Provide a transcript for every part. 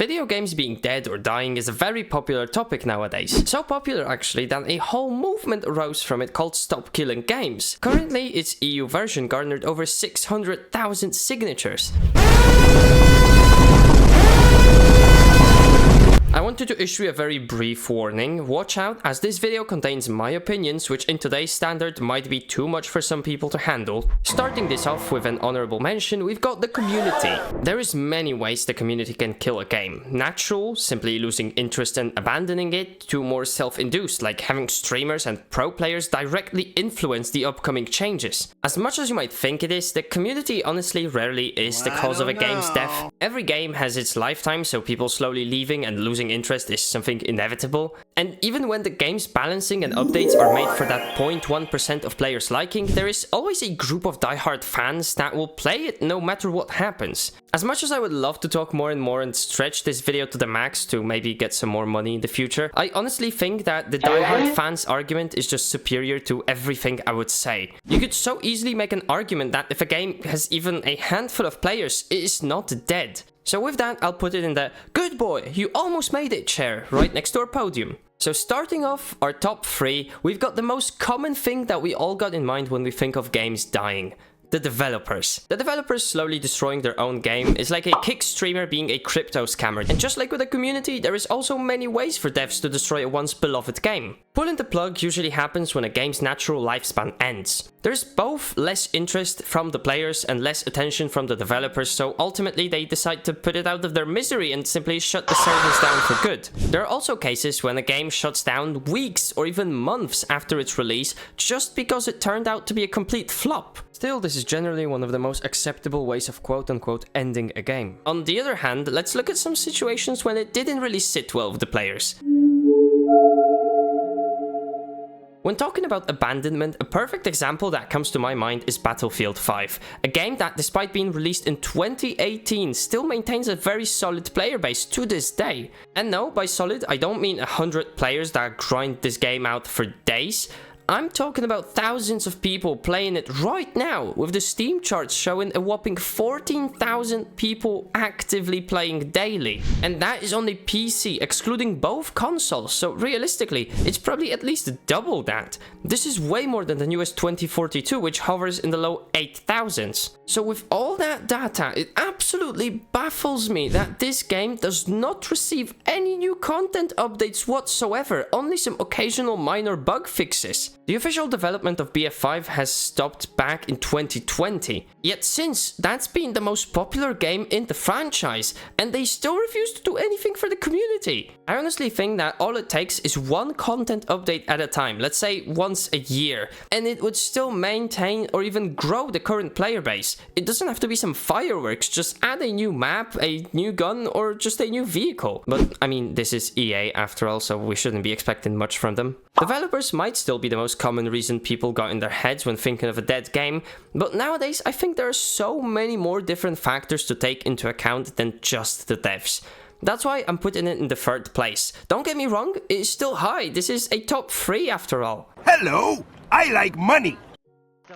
Video games being dead or dying is a very popular topic nowadays. So popular actually that a whole movement arose from it called Stop Killing Games. Currently, its EU version garnered over 600,000 signatures. I wanted to issue a very brief warning. Watch out, as this video contains my opinions, which in today's standard might be too much for some people to handle. Starting this off with an honorable mention, we've got the community. There is many ways the community can kill a game. Natural, simply losing interest and abandoning it, to more self-induced, like having streamers and pro players directly influence the upcoming changes. As much as you might think it is, the community honestly rarely is the cause of a game's death. Every game has its lifetime, so people slowly leaving and losing interest is something inevitable. And even when the game's balancing and updates are made for that 0.1% of players liking, there is always a group of diehard fans that will play it no matter what happens. As much as I would love to talk more and more and stretch this video to the max to maybe get some more money in the future, I honestly think that the diehard fans argument is just superior to everything I would say. You could so easily make an argument that if a game has even a handful of players, it is not dead. So with that, I'll put it in the "good boy, you almost made it" chair right next to our podium. So starting off our top 3, we've got the most common thing that we all got in mind when we think of games dying. The developers. The developers slowly destroying their own game is like a kick streamer being a crypto scammer. And just like with a community, there is also many ways for devs to destroy a once beloved game. Pulling the plug usually happens when a game's natural lifespan ends. There's both less interest from the players and less attention from the developers, so ultimately they decide to put it out of their misery and simply shut the servers down for good. There are also cases when a game shuts down weeks or even months after its release just because it turned out to be a complete flop. Still, this is generally one of the most acceptable ways of quote-unquote ending a game. On the other hand, let's look at some situations when it didn't really sit well with the players. When talking about abandonment, a perfect example that comes to my mind is Battlefield 5, a game that, despite being released in 2018, still maintains a very solid player base to this day. And no, by solid, I don't mean 100 players that grind this game out for days. I'm talking about thousands of people playing it right now, with the Steam charts showing a whopping 14,000 people actively playing daily. And that is on the PC, excluding both consoles, so realistically, it's probably at least double that. This is way more than the newest 2042, which hovers in the low 8,000s. So with all that data, it absolutely baffles me that this game does not receive any new content updates whatsoever, only some occasional minor bug fixes. The official development of BF5 has stopped back in 2020, yet since, that's been the most popular game in the franchise, and they still refuse to do anything for the community. I honestly think that all it takes is one content update at a time, let's say once a year, and it would still maintain or even grow the current player base. It doesn't have to be some fireworks, just add a new map, a new gun, or just a new vehicle. But I mean, this is EA after all, so we shouldn't be expecting much from them. Developers might still be the most common reason people got in their heads when thinking of a dead game, but nowadays I think there are so many more different factors to take into account than just the devs. That's why I'm putting it in the 3rd place. Don't get me wrong, it is still high. This is a top 3 after all. Hello, I like money.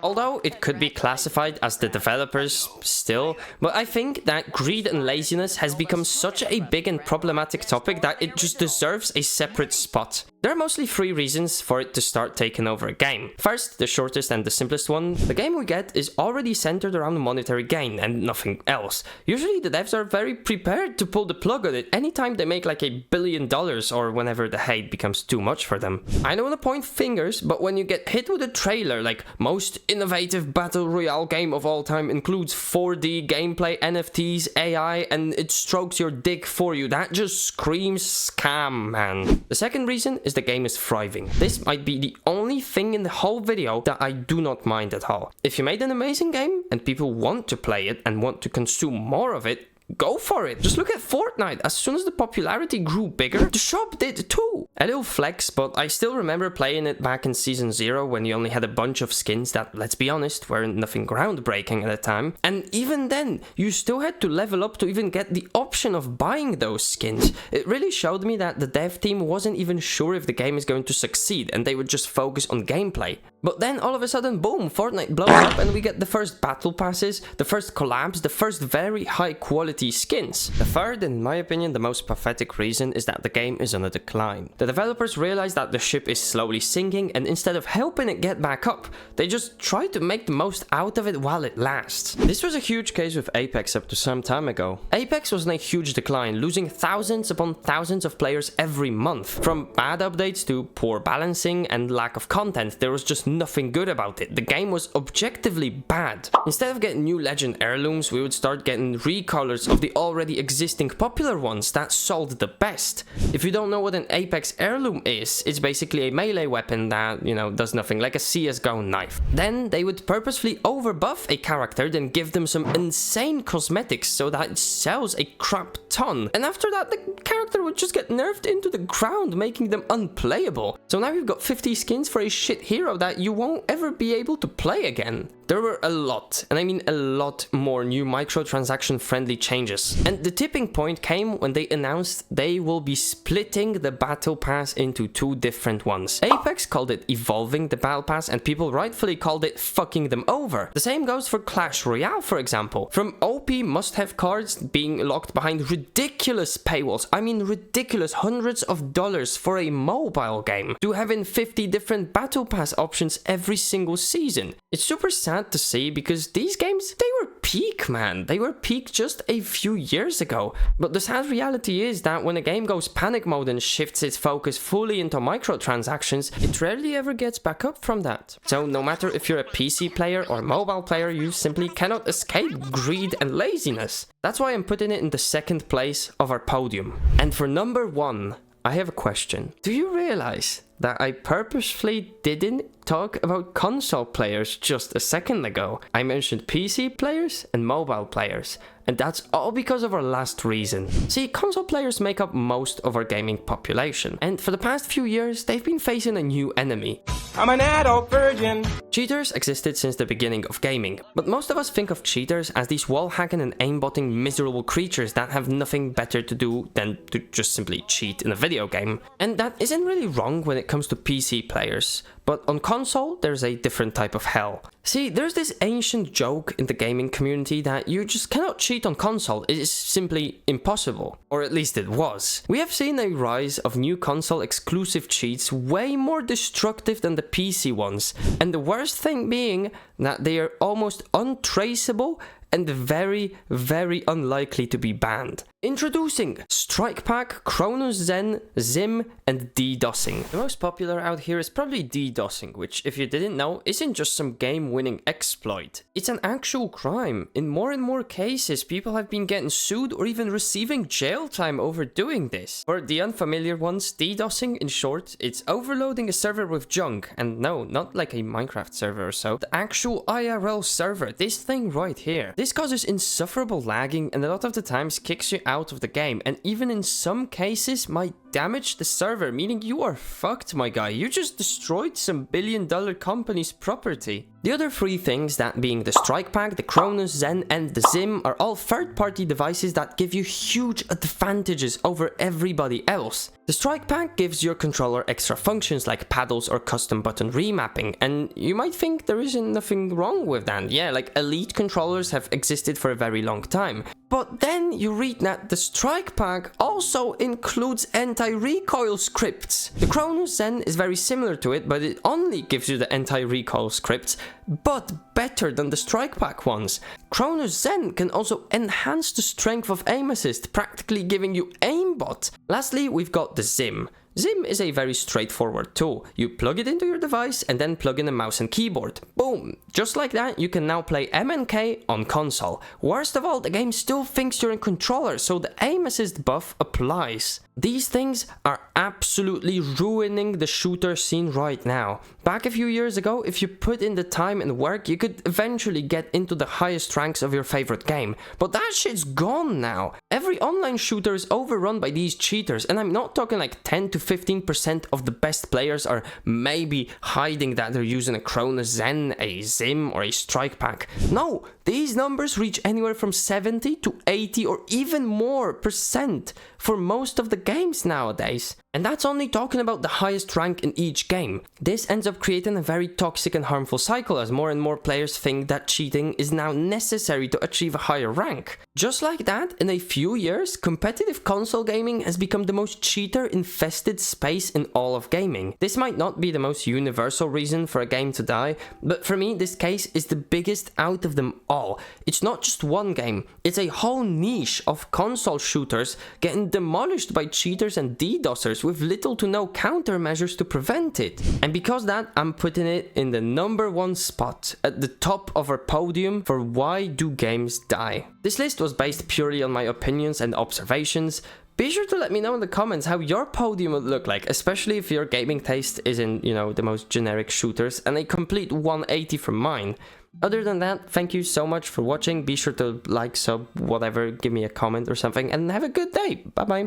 Although it could be classified as the developers still, but I think that greed and laziness has become such a big and problematic topic that it just deserves a separate spot. There are mostly 3 reasons for it to start taking over a game. First, the shortest and the simplest one, the game we get is already centered around monetary gain and nothing else. Usually the devs are very prepared to pull the plug on it anytime they make like $1 billion or whenever the hate becomes too much for them. I don't want to point fingers, but when you get hit with a trailer like most innovative battle royale game of all time includes 4D gameplay, NFTs, AI, and it strokes your dick for you, that just screams scam, man. The second reason is the game is thriving. This might be the only thing in the whole video that I do not mind at all. If you made an amazing game and people want to play it and want to consume more of it, go for it. Just look at Fortnite. As soon as the popularity grew bigger, the shop did too. A little flex, but I still remember playing it back in Season 0 when you only had a bunch of skins that, let's be honest, weren't nothing groundbreaking at the time. And even then, you still had to level up to even get the option of buying those skins. It really showed me that the dev team wasn't even sure if the game is going to succeed and they would just focus on gameplay. But then all of a sudden, boom, Fortnite blows up and we get the first battle passes, the first collabs, the first very high quality quality skins. The third, in my opinion, the most pathetic reason is that the game is on a decline. The developers realize that the ship is slowly sinking, and instead of helping it get back up, they just try to make the most out of it while it lasts. This was a huge case with Apex up to some time ago. Apex was in a huge decline, losing thousands upon thousands of players every month. From bad updates to poor balancing and lack of content, there was just nothing good about it. The game was objectively bad. Instead of getting new legend heirlooms, we would start getting recolors of the already existing popular ones that sold the best. If you don't know what an Apex heirloom is, it's basically a melee weapon that, you know, does nothing, like a CSGO knife. Then they would purposefully overbuff a character, then give them some insane cosmetics so that it sells a crap ton. And after that, the character would just get nerfed into the ground, making them unplayable. So now you've got 50 skins for a shit hero that you won't ever be able to play again. There were a lot, and I mean a lot more new microtransaction friendly changes. And the tipping point came when they announced they will be splitting the battle pass into two different ones. Apex called it evolving the battle pass, and people rightfully called it fucking them over. The same goes for Clash Royale, for example. From OP must-have cards being locked behind ridiculous paywalls, I mean ridiculous hundreds of dollars for a mobile game, to having 50 different battle pass options every single season. It's super sad to see because these games, they were peak, man. They were peak just a few years ago. But the sad reality is that when a game goes panic mode and shifts its focus fully into microtransactions, it rarely ever gets back up from that. So no matter if you're a PC player or mobile player, you simply cannot escape greed and laziness. That's why I'm putting it in the second place of our podium. And for number one, I have a question. Do you realize that I purposefully didn't talk about console players just a second ago? I mentioned PC players and mobile players, and that's all because of our last reason. See, console players make up most of our gaming population, and for the past few years, they've been facing a new enemy. I'm an adult virgin. Cheaters existed since the beginning of gaming, but most of us think of cheaters as these wall-hacking and aimbotting miserable creatures that have nothing better to do than to just simply cheat in a video game. And that isn't really wrong when it comes to PC players, but on console, there's a different type of hell. See, there's this ancient joke in the gaming community that you just cannot cheat on console. It is simply impossible. Or at least it was. We have seen a rise of new console exclusive cheats way more destructive than the PC ones. And the worst thing being that they are almost untraceable and very, very unlikely to be banned. Introducing Strike Pack, Cronus Zen, Zim, and DDoSing. The most popular out here is probably DDoSing, which, if you didn't know, isn't just some game-winning exploit. It's an actual crime. In more and more cases, people have been getting sued or even receiving jail time over doing this. For the unfamiliar ones, DDoSing, in short, it's overloading a server with junk. And no, not like a Minecraft server or so. The actual IRL server, this thing right here. This causes insufferable lagging and a lot of the times kicks you out of the game, and even in some cases might damage the server, meaning you are fucked, my guy. You just destroyed some billion-dollar company's property. The other three things, that being the Strike Pack, the Cronus Zen, and the Zim, are all third-party devices that give you huge advantages over everybody else. The Strike Pack gives your controller extra functions like paddles or custom button remapping, and you might think there isn't nothing wrong with that. Yeah, like Elite controllers have existed for a very long time. But then you read that the Strike Pack also includes anti-recoil scripts. The Cronus Zen is very similar to it, but it only gives you the anti-recoil scripts, but better than the Strike Pack ones. Cronus Zen can also enhance the strength of aim assist, practically giving you aimbot. Lastly, we've got the Zim. Zim is a very straightforward tool. You plug it into your device and then plug in a mouse and keyboard. Boom! Just like that, you can now play MNK on console. Worst of all, the game still thinks you're in controller, so the aim assist buff applies. These things are absolutely ruining the shooter scene right now. Back a few years ago, if you put in the time and work, you could eventually get into the highest ranks of your favorite game. But that shit's gone now. Every online shooter is overrun by these cheaters, and I'm not talking like 10 to 15% of the best players are maybe hiding that they're using a Cronus Zen, a Zim, or a Strike Pack. No, these numbers reach anywhere from 70 to 80 or even more % for most of the games nowadays. And that's only talking about the highest rank in each game. This ends up creating a very toxic and harmful cycle as more and more players think that cheating is now necessary to achieve a higher rank. Just like that, in a few years, competitive console gaming has become the most cheater-infested space in all of gaming. This might not be the most universal reason for a game to die, but for me, this case is the biggest out of them all. It's not just one game, it's a whole niche of console shooters getting demolished by cheaters and DDoSers with little to no countermeasures to prevent it. And because that, I'm putting it in the #1 spot, at the top of our podium for why do games die. This list was based purely on my opinions and observations. Be sure to let me know in the comments how your podium would look like, especially if your gaming taste is in, the most generic shooters, and a complete 180 from mine. Other than that, thank you so much for watching. Be sure to like, sub, whatever, give me a comment or something, and have a good day. Bye bye.